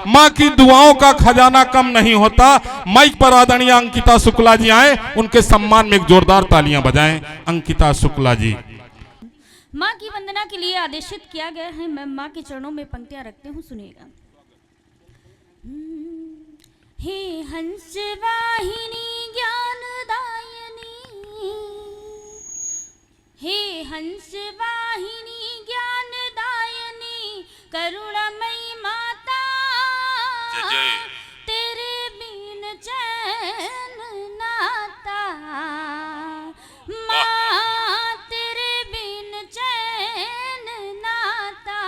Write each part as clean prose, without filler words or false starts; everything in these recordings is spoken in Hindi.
माँ की दुआओं का खजाना कम नहीं होता। माइक पर आदरणीय अंकिता शुक्ला जी आए, उनके सम्मान में एक जोरदार तालियां बजाएं। अंकिता शुक्ला जी। माँ की वंदना के लिए आदेशित किया गया है। मैं माँ के चरणों में पंक्तियां रखती हूँ, सुनिएगा। हे हंस वाहिनी ज्ञानदायिनी, हे हंस वाहिनी ज्ञानदायिनी, करुणामयी माता, तेरे बिन चैन नाता, माँ तेरे बिन चैन नाता।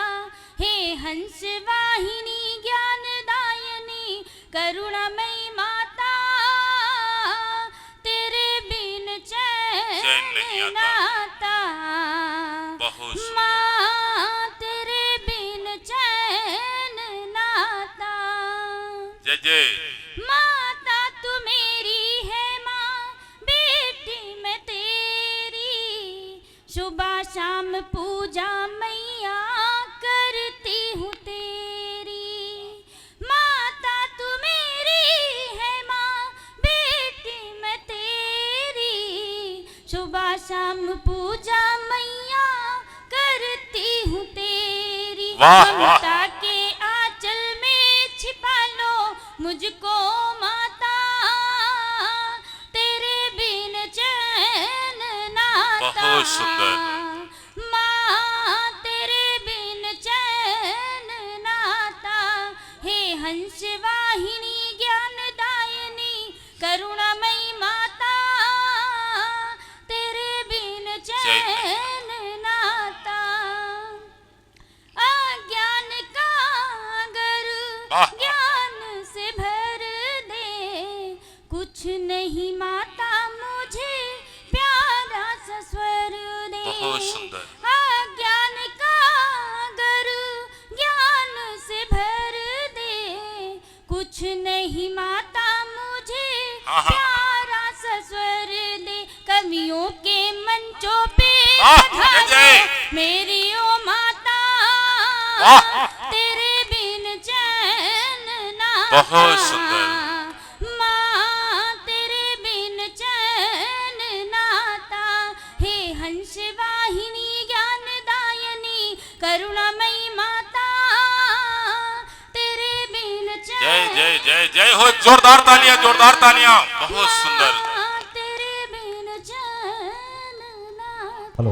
हे हंस वाहिनी ज्ञानदायिनी, करुणामयी माता, तेरे बिन चैन नाता, माँ तेरे बिन चैन नाता। जय जय। माता तू मेरी है माँ, बेटी मैं तेरी, सुबह शाम पूजा मैया करती हूँ तेरी। माता तू मेरी है माँ, बेटी मैं तेरी, सुबह शाम पूजा मैया करती हूँ तेरी। ममता के आंचल में छिपा लो मुझको माता, तेरे बिन चैन नाता। बहुत सुंदर। माँ तेरे बिन चैन नाता। हे हंस वाहिनी ज्ञानदायिनी, करुणामयी माता, तेरे बिन चैन नाता। अज्ञान का अगर ज्ञान से भर दे, कुछ नहीं माता मुझे प्यारा सा स्वर दे। बहुत सुंदर। अज्ञान का अगर ज्ञान से भर दे, कुछ नहीं माता मुझे प्यारा सा स्वर दे। कवियों के मंचों पे मेरी ओ माता, तेरे बिन चैन नाता। बहुत सुंदर। माँ तेरे बिन चैन नाता। हे हंस वाहिनी ज्ञानदायिनी, करुणामयी माता, तेरे बिन चैन। जय जय जय जय हो। जोरदार तालियां, जोरदार तालियां। बहुत सुंदर। तेरे बिन चैन नाता। हेलो